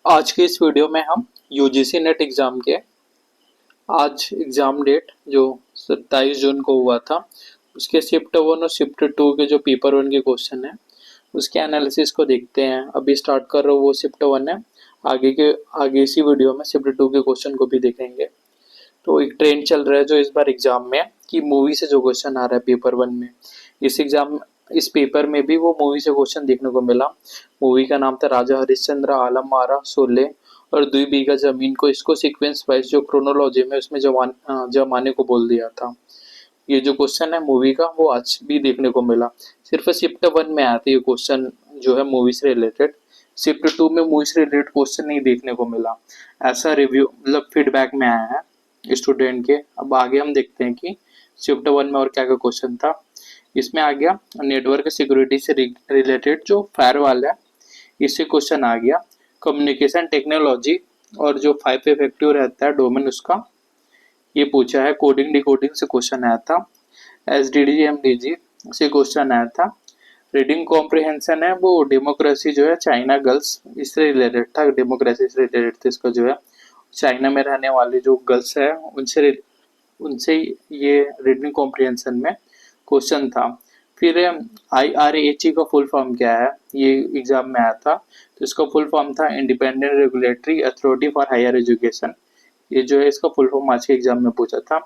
आज के इस वीडियो में हम यूजीसी नेट एग्ज़ाम के आज एग्ज़ाम डेट जो 27 जून को हुआ था उसके शिफ्ट 1 और शिफ्ट 2 के जो पेपर 1 के क्वेश्चन है उसके एनालिसिस को देखते हैं। अभी स्टार्ट कर रहा हूँ, वो शिफ्ट 1 है। आगे इसी वीडियो में शिफ्ट 2 के क्वेश्चन को भी देखेंगे। तो एक ट्रेंड चल रहा है जो इस बार एग्जाम में कि मूवी से जो क्वेश्चन आ रहा है पेपर 1 में, इस पेपर में भी वो मूवी से क्वेश्चन देखने को मिला। मूवी का नाम था राजा हरिश्चंद्र, आलम आरा, शोले और 2 बीघा जमीन को। इसको सीक्वेंस वाइज जो क्रोनोलॉजी में उसमें जमाने को बोल दिया था। ये जो क्वेश्चन है मूवी का वो आज भी देखने को मिला। सिर्फ शिफ्ट 1 में आया था ये क्वेश्चन जो है मूवी से रिलेटेड। शिफ्ट 2 में मूवी से रिलेटेड क्वेश्चन नहीं देखने को मिला, ऐसा रिव्यू मतलब फीडबैक में आया है स्टूडेंट के। अब आगे हम देखते हैं कि शिफ्ट 1 में और क्या क्या क्वेश्चन था। इसमें आ गया नेटवर्क सिक्योरिटी से रिलेटेड जो फायरवॉल है, इससे क्वेश्चन आ गया। कम्युनिकेशन टेक्नोलॉजी और जो 5 इफेक्टिव रहता है डोमेन उसका, ये पूछा है। कोडिंग डिकोडिंग से क्वेश्चन आया था। एसडीडी एमडीजी से क्वेश्चन आया था। रीडिंग कॉम्प्रिहेंशन है वो डेमोक्रेसी जो है चाइना गर्ल्स, इससे रिलेटेड था। डेमोक्रेसी से रिलेटेड था इसका जो है चाइना में रहने वाली जो गर्ल्स है उनसे ये रीडिंग कॉम्प्रिहेंशन में क्वेश्चन था। फिर IRAC का फुल फॉर्म क्या है, ये एग्जाम में आया था। तो इसका फुल फॉर्म था independent regulatory authority for higher education. ये जो है इसका फुल फॉर्म आज के एग्जाम में पूछा था।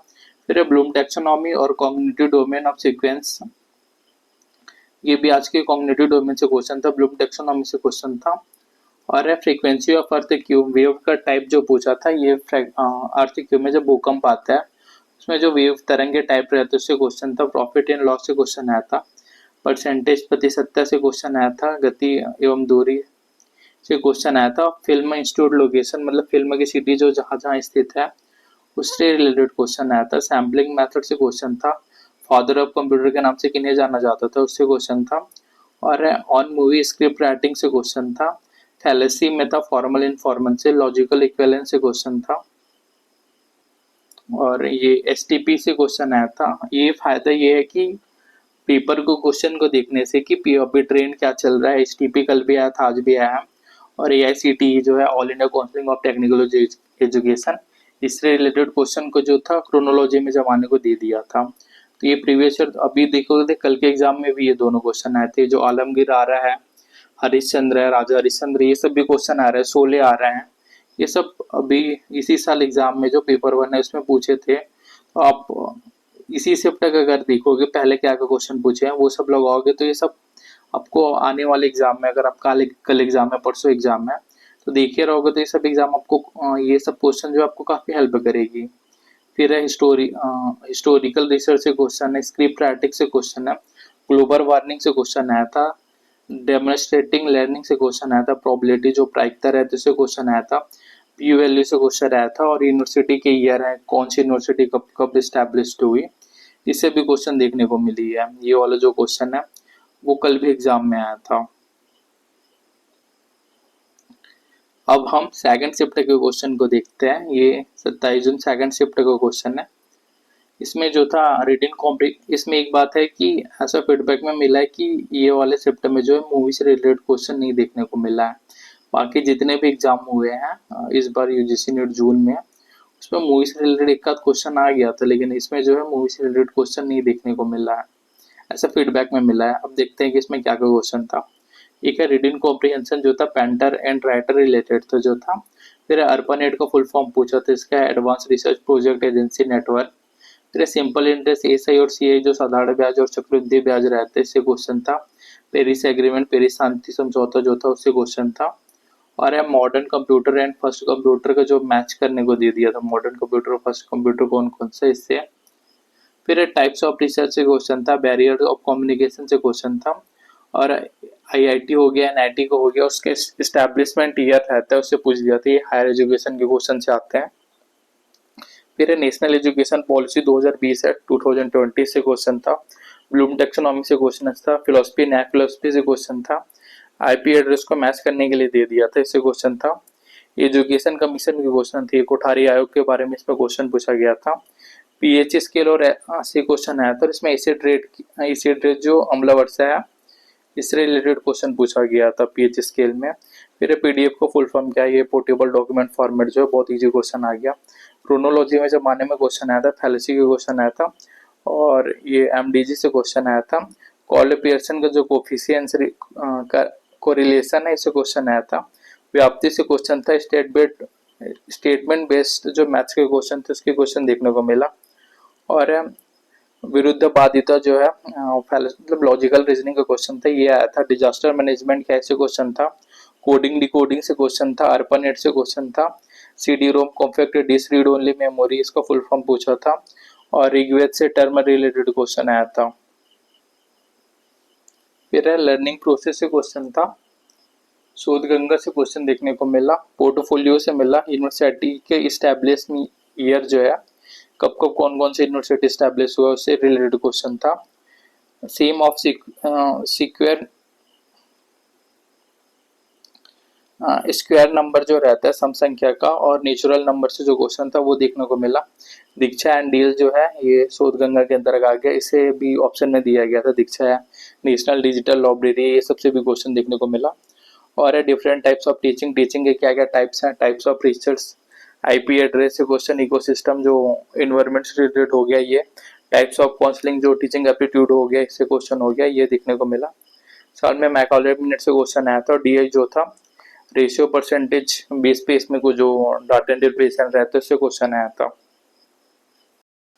फिर ब्लूम टैक्सोनॉमी और कॉग्निटिव डोमेन ऑफ सीक्वेंस, ये भी आज के कॉग्निटिव डोमेन से क्वेश्चन था, ब्लूम टैक्सोनॉमी से क्वेश्चन था। और है frequency of earth cube, wave का टाइप जो पूछा था। ये अर्थ क्यूब में जब भूकंप आता है उसमें जो वेव तरंग के टाइप रहते हैं उससे क्वेश्चन था। प्रॉफिट एंड लॉस से क्वेश्चन आया था। परसेंटेज प्रतिशतता से क्वेश्चन आया था। गति एवं दूरी से क्वेश्चन आया था। फिल्म इंस्टीट्यूट लोकेशन मतलब फिल्म की सिटी जो जहाँ जहाँ स्थित है उससे रिलेटेड क्वेश्चन आया था। सैम्पलिंग मेथड से क्वेश्चन था। फादर ऑफ कंप्यूटर के नाम से किन्हें जाना जाता था, उससे क्वेश्चन था। और ऑन मूवी स्क्रिप्ट राइटिंग से क्वेश्चन था। थैलेसी में था फॉर्मल इनफॉर्मल से। लॉजिकल इक्विवेलेंस से क्वेश्चन था। और ये STP से क्वेश्चन आया था। ये फायदा ये है कि पेपर को क्वेश्चन को देखने से कि अभी ट्रेंड क्या चल रहा है। STP कल भी आया था, आज भी आया है। और AICTE जो है all India council of technical education, इससे रिलेटेड क्वेश्चन को जो था क्रोनोलॉजी में जमाने को दे दिया था। तो ये प्रीवियस ईयर अभी देखोगे कल के एग्जाम में भी ये दोनों क्वेश्चन आए थे। जो आलमगीर आ रहा है, हरिश्चंद्र है, राजा हरिश्चंद्र, ये सब भी क्वेश्चन आ रहे हैं। शोले आ रहे हैं। ये सब अभी इसी साल एग्जाम में जो पेपर 1 है उसमें पूछे थे। तो आप इसी शिफ्ट का अगर देखोगे पहले क्या क्या क्वेश्चन पूछे हैं वो सब लगाओगे तो ये सब आपको आने वाले एग्जाम में, अगर आप कल एग्जाम है, परसों एग्जाम है, तो देखिए रहोगे तो ये सब एग्जाम आपको ये सब क्वेश्चन जो आपको काफी हेल्प करेगी। फिर है हिस्टोरिकल रिसर्च से क्वेश्चन है। स्क्रिप्ट राइटिंग से क्वेश्चन है। ग्लोबल वार्मिंग से क्वेश्चन आया था। डेमोन्स्ट्रेटिंग लर्निंग से क्वेश्चन आया था। प्रोबेबिलिटी जो प्रायिकता रहती है उससे क्वेश्चन आया था। पी वैल्यू से क्वेश्चन आया था। और यूनिवर्सिटी के ईयर है, कौन सी यूनिवर्सिटी कब कब स्टैब्लिश्ड हुई, इससे भी क्वेश्चन देखने को मिली है। ये वाला जो क्वेश्चन है वो कल भी एग्जाम में आया था। अब हम सेकंड शिफ्ट के क्वेश्चन को देखते हैं। ये 27 जून सेकंड शिफ्ट का क्वेश्चन है। इसमें जो था रीडिंग कॉम्प्री, इसमें एक बात है कि ऐसा फीडबैक में मिला है कि ये वाले शिफ्ट में जो है मूवी से रिलेटेड क्वेश्चन नहीं देखने को मिला है। बाकी जितने भी एग्जाम हुए हैं इस बार यूजीसी नेट जून में, उसमें मूवी से रिलेटेड एक आध क्वेश्चन आ गया था, लेकिन इसमें जो है मूवी से रिलेटेड क्वेश्चन नहीं देखने को मिला है, ऐसा फीडबैक में मिला है। अब देखते हैं कि इसमें क्या क्या क्वेश्चन था। एक है रीडिंग कॉम्प्रिहेंशन जो था पेंटर एंड राइटर रिलेटेड था जो था। फिर अर्पनेट का फुल फॉर्म पूछा था, इसका advance research project agency network. फिर सिंपल इंटरेस्ट SI और CI जो साधारण ब्याज और चक्रवृद्धि ब्याज रहते हैं, इससे क्वेश्चन था। पेरिस एग्रीमेंट, पेरिस शांति समझौता जो था उससे क्वेश्चन था। और है modern computer and first computer का जो मैच करने को दे दिया था, मॉडर्न कंप्यूटर और फर्स्ट कंप्यूटर कौन कौन सा, इससे। फिर टाइप्स ऑफ रिसर्च से क्वेश्चन था। बैरियर ऑफ कम्युनिकेशन से क्वेश्चन था। और IIT हो गया, NIT को हो गया, उसके एस्टेब्लिशमेंट ईयर रहता है उससे पूछ दिया था। ये हायर एजुकेशन के क्वेश्चन से आते हैं। फिर नेशनल एजुकेशन पॉलिसी 2020 है 2020 से क्वेश्चन था। ब्लूम टैक्सोनॉमी से क्वेश्चन था। फिलोसफी नया फिलोसफी से क्वेश्चन था। IP एड्रेस को मैच करने के लिए दे दिया था, इससे क्वेश्चन था। एजुकेशन कमीशन के क्वेश्चन थे। कोठारी आयोग के बारे में इसमें क्वेश्चन पूछा गया था। PH स्केल और से क्वेश्चन आया था। इसमें एसिड रेट जो अम्ल वर्षा है इससे रिलेटेड क्वेश्चन पूछा गया था पीएच स्केल में। फिर पीडीएफ को फुल फॉर्म क्या है, ये पोर्टेबल डॉक्यूमेंट फॉर्मेट जो है बहुत इजी क्वेश्चन आ गया। क्रोनोलॉजी में जमाने में क्वेश्चन आया था, फैलेसी का क्वेश्चन आया था, और ये एमडीजी से क्वेश्चन आया था। कॉल पियर्सन का जो कोफिशिएंस का कोरिलेशन है, इससे क्वेश्चन आया था। व्याप्ति से क्वेश्चन था। स्टेटमेंट बेस्ड जो मैथ्स के क्वेश्चन थे उसके क्वेश्चन देखने को मिला। और विरुद्ध बाधिता जो है मतलब लॉजिकल रीजनिंग का क्वेश्चन था, ये आया था। डिजास्टर मैनेजमेंट क्या ऐसे क्वेश्चन था। कोडिंग डिकोडिंग से क्वेश्चन था। अर्पनेट से क्वेश्चन था। CD ROM compact disk read only memory, इसका फुल फॉर्म पूछा था। और ऋग्वेद से टर्म रिलेटेड क्वेश्चन आया था। फिर लर्निंग प्रोसेस से क्वेश्चन था। शोध गंगा से क्वेश्चन देखने को मिला। पोर्टफोलियो से मिला। यूनिवर्सिटी के इस्टेब्लिश ईयर जो है, कब कब कौन कौन से यूनिवर्सिटी इस्टेब्लिश हुआ, उससे रिलेटेड क्वेश्चन था। सेम ऑफ सिक्वेयर स्क्वायर नंबर जो रहता है सम संख्या का, और नेचुरल नंबर से जो क्वेश्चन था वो देखने को मिला। दीक्षा एंड डील जो है ये शोध गंगा के अंतर्गत आ गया, इसे भी ऑप्शन में दिया गया था। दीक्षा है, नेशनल डिजिटल लाइब्रेरी, ये सबसे भी क्वेश्चन देखने को मिला। और है different types of teaching, teaching के क्या क्या टाइप्स हैं, types of teachers, IP address से क्वेश्चन, इकोसिस्टम जो इन्वायरमेंट से रिलेटेड हो गया ये, टाइप्स ऑफ काउंसलिंग जो टीचिंग एप्टीट्यूड हो गया, इससे क्वेश्चन हो गया, ये देखने को मिला। साल में मैकॉले मिनट से क्वेश्चन आया था। और डीआई जो था रेशियो परसेंटेज बेस पे, इसमें को जो डाटा इंटरप्रिटेशन रहता है उससे क्वेश्चन आया था।